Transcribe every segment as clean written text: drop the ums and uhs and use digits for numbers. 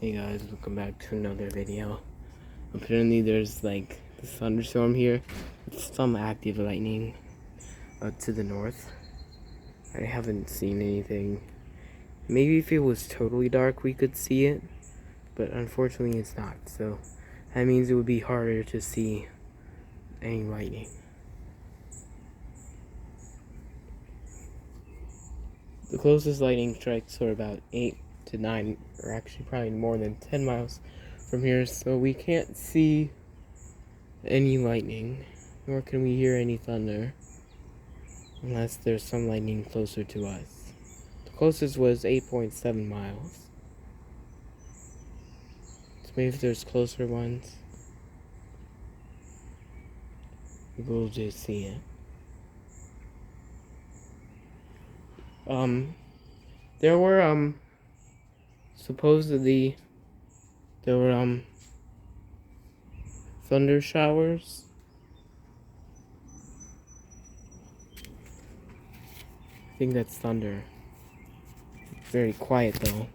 Hey guys, welcome back to another video. Apparently there's like the thunderstorm here with some active lightning to the north. I haven't seen anything. Maybe if it was totally dark we could see it, but unfortunately it's not, so that means it would be harder to see any lightning. The closest lightning strikes are about 8 to 9, or actually probably more than 10 miles from here, so we can't see any lightning, nor can we hear any thunder, unless there's some lightning closer to us. The closest was 8.7 miles. So maybe if there's closer ones, we'll just see it. There were, supposedly, there were, thunder showers. I think that's thunder. Very quiet though.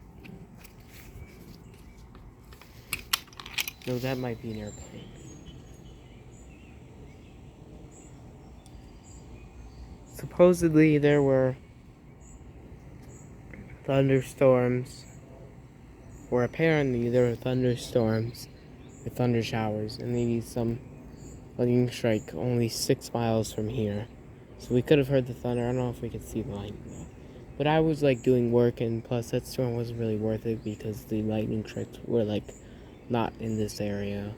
No, that might be an airplane. Supposedly there were thunderstorms, or apparently there were thunderstorms or thunder showers, and maybe some lightning strike only 6 miles from here. So we could have heard the thunder. I don't know if we could see the lightning though. But I was like doing work, and plus that storm wasn't really worth it because the lightning strikes were like not in this area.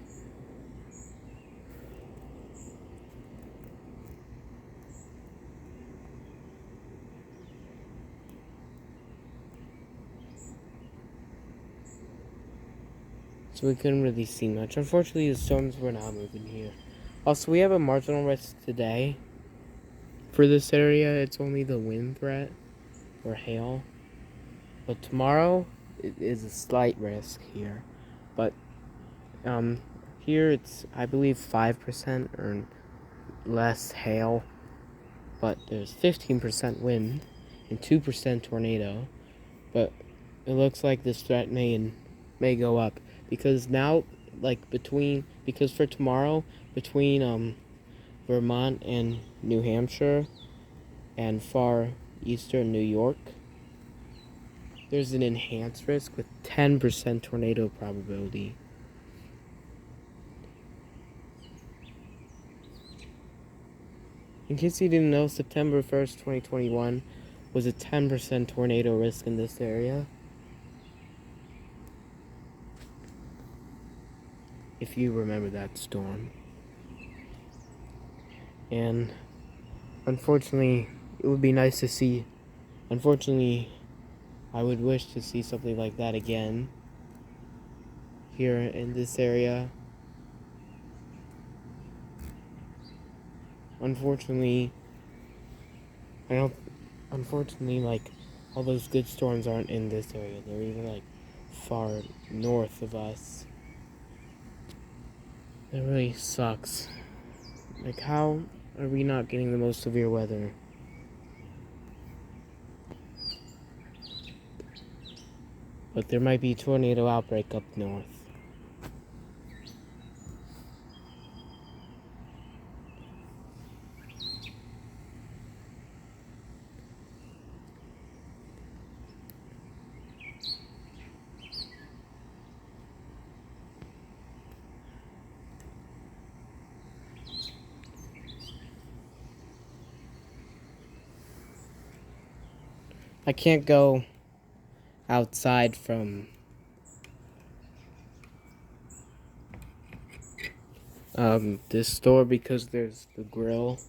So we couldn't really see much. Unfortunately, the storms were not moving here. Also, we have a marginal risk today. For this area, it's only the wind threat or hail. But tomorrow, it is a slight risk here. But here it's, I believe, 5% or less hail. But there's 15% wind and 2% tornado. But it looks like this threat may go up. Because now, because for tomorrow, between Vermont and New Hampshire and far eastern New York, there's an enhanced risk with 10% tornado probability. In case you didn't know, September 1st, 2021 was a 10% tornado risk in this area. If you remember that storm. And unfortunately, it would be nice to see. Unfortunately, I would wish to see something like that again here in this area. Unfortunately, like, all those good storms aren't in this area. They're even like far north of us. It really sucks. Like, how are we not getting the most severe weather? But there might be a tornado outbreak up north. I can't go outside from this store because there's the grill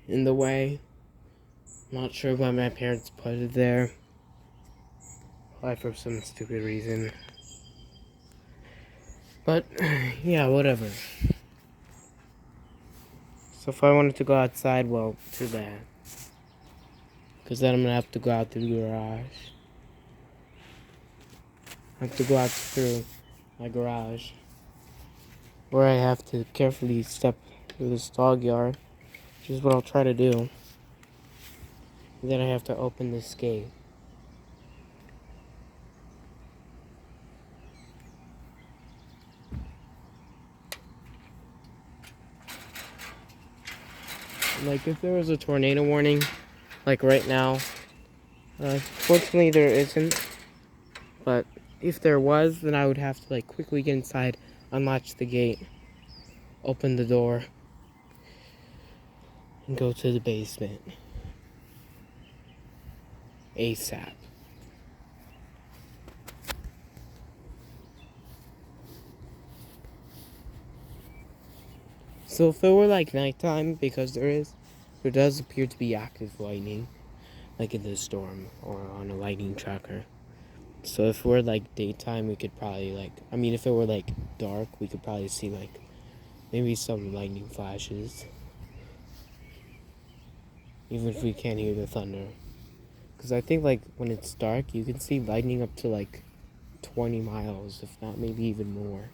in the way. I'm not sure why my parents put it there. Probably for some stupid reason. But yeah, whatever. So if I wanted to go outside, well, too bad. Because then I'm going to have to go out through the garage. I have to go out through my garage. Or I have to carefully step through this dog yard. Which is what I'll try to do. And then I have to open this gate. Like, if there was a tornado warning, like right now, fortunately there isn't, but if there was, then I would have to, like, quickly get inside, unlatch the gate, open the door, and go to the basement. ASAP. So if it were like nighttime, because there does appear to be active lightning, like in the storm or on a lightning tracker. So if we're like daytime, we could probably if it were like dark, we could probably see like maybe some lightning flashes. Even if we can't hear the thunder. Because I think like when it's dark, you can see lightning up to like 20 miles, if not maybe even more.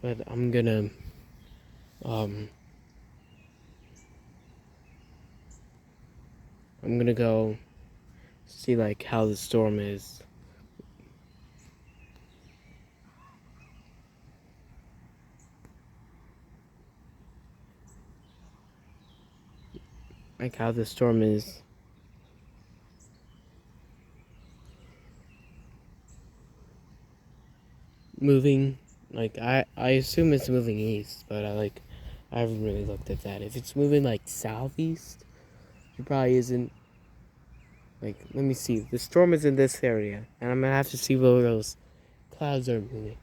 But I'm gonna go see like how the storm is. Like how the storm is moving. Like I assume it's moving east, but I haven't really looked at that. If it's moving like southeast, it probably isn't. Like, let me see. The storm is in this area, and I'm gonna have to see where those clouds are moving.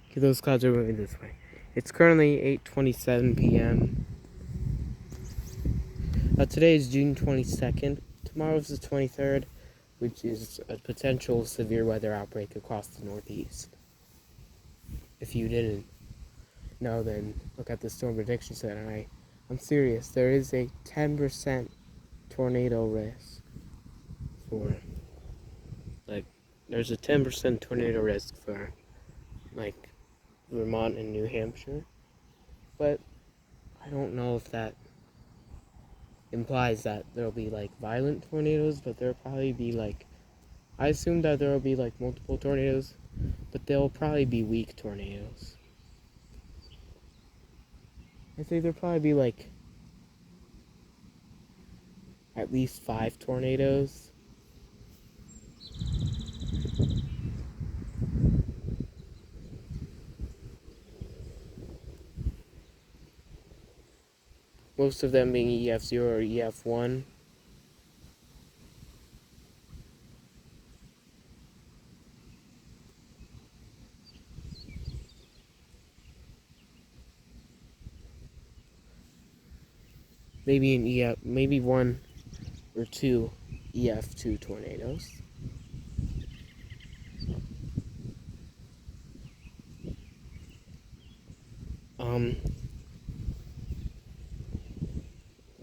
Okay, those clouds are moving this way. It's currently 8:27 p.m. Today is June 22nd. Tomorrow's the 23rd, which is a potential severe weather outbreak across the Northeast. If you didn't know, then look at the Storm Prediction Center. I'm serious. There is a 10% tornado risk for, like, there's a 10% tornado risk for, like, Vermont and New Hampshire. But I don't know if that implies that there'll be, like, violent tornadoes, but there'll probably be, like, I assume that there will be, like, multiple tornadoes, but they'll probably be weak tornadoes. I think there'll probably be, like, at least 5 tornadoes. Most of them being EF0 or EF1. Maybe 1 or 2 EF2 tornadoes.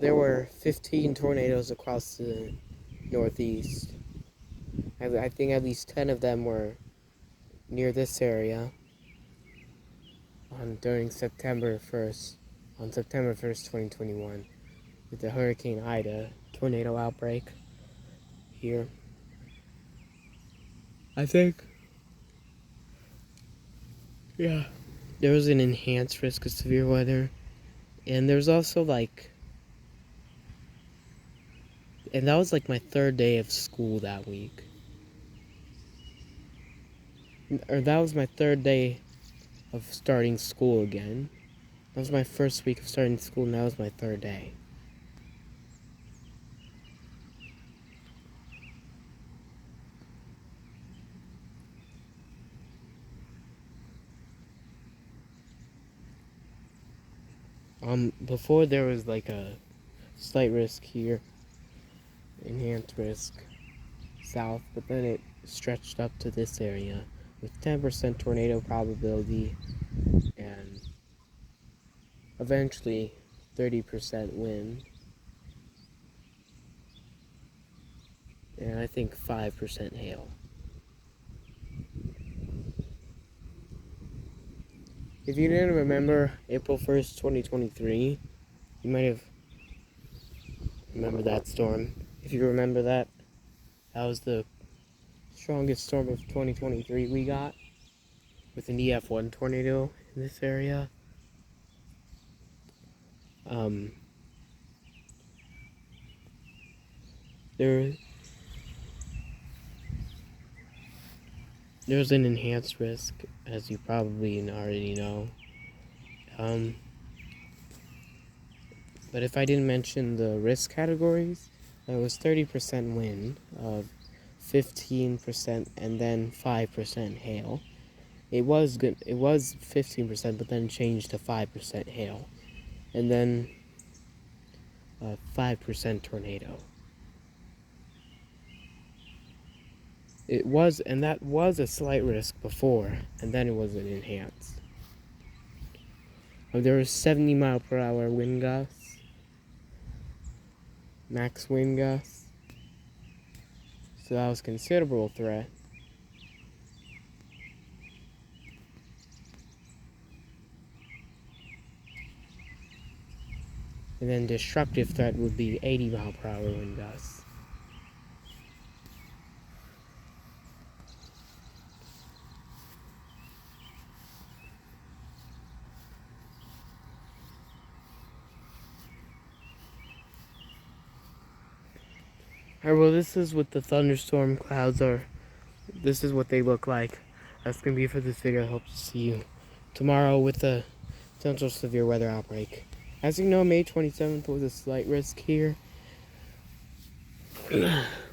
There were 15 tornadoes across the Northeast. I think at least 10 of them were near this area during September 1st, on September 1st, 2021, with the Hurricane Ida tornado outbreak here. I think, yeah, there was an enhanced risk of severe weather, and there's also and that was like my 3rd day of school that week. Or that was my 3rd day of starting school again. That was my first week of starting school, and that was my 3rd day. Before there was like a slight risk here, enhanced risk south, but then it stretched up to this area with 10% tornado probability and eventually 30% wind. and I think 5% hail. If you didn't remember April 1st, 2023, you might have remembered that storm. If you remember that, that was the strongest storm of 2023 we got, with an EF1 tornado in this area. There's an enhanced risk, as you probably already know. But if I didn't mention the risk categories, it was 30% wind, 15%, and then 5% hail. It was good. It was 15%, but then changed to 5% hail, and then 5% tornado. It was, and that was a slight risk before, and then it was an enhanced. There was 70-mile-per-hour wind gusts, max wind gusts, so that was a considerable threat. And then destructive threat would be 80-mile-per-hour wind gusts. Alright, well, this is what the thunderstorm clouds are. This is what they look like. That's going to be it for this video. I hope to see you tomorrow with a potential severe weather outbreak. As you know, May 27th was a slight risk here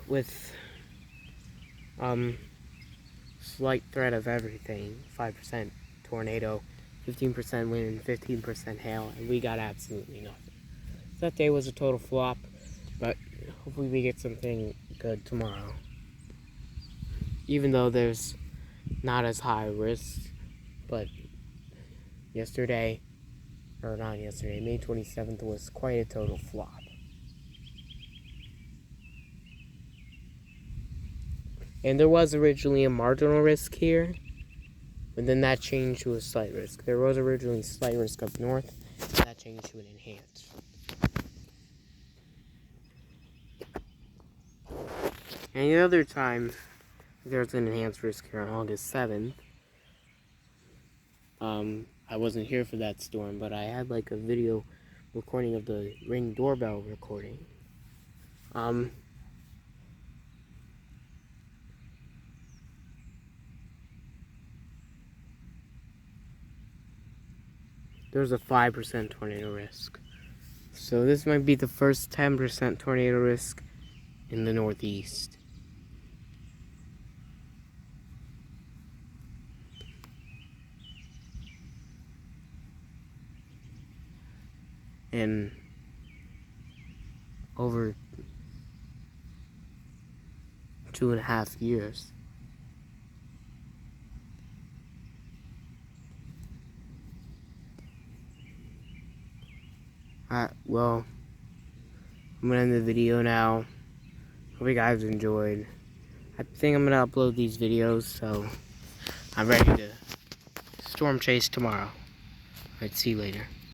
with slight threat of everything. 5% tornado, 15% wind, and 15% hail, and we got absolutely nothing. So that day was a total flop, but hopefully we get something good tomorrow. Even though there's not as high risk, but May 27th was quite a total flop. And there was originally a marginal risk here, but then that changed to a slight risk. There was originally a slight risk up north, and that changed to an enhanced. And the other time, there was an enhanced risk here on August 7th. I wasn't here for that storm, but I had like a video recording of the Ring doorbell recording. There's a 5% tornado risk. So this might be the first 10% tornado risk in the Northeast. In over 2.5 years. Alright, well, I'm gonna end the video now. Hope you guys enjoyed. I think I'm gonna upload these videos, so I'm ready to storm chase tomorrow. Alright, see you later.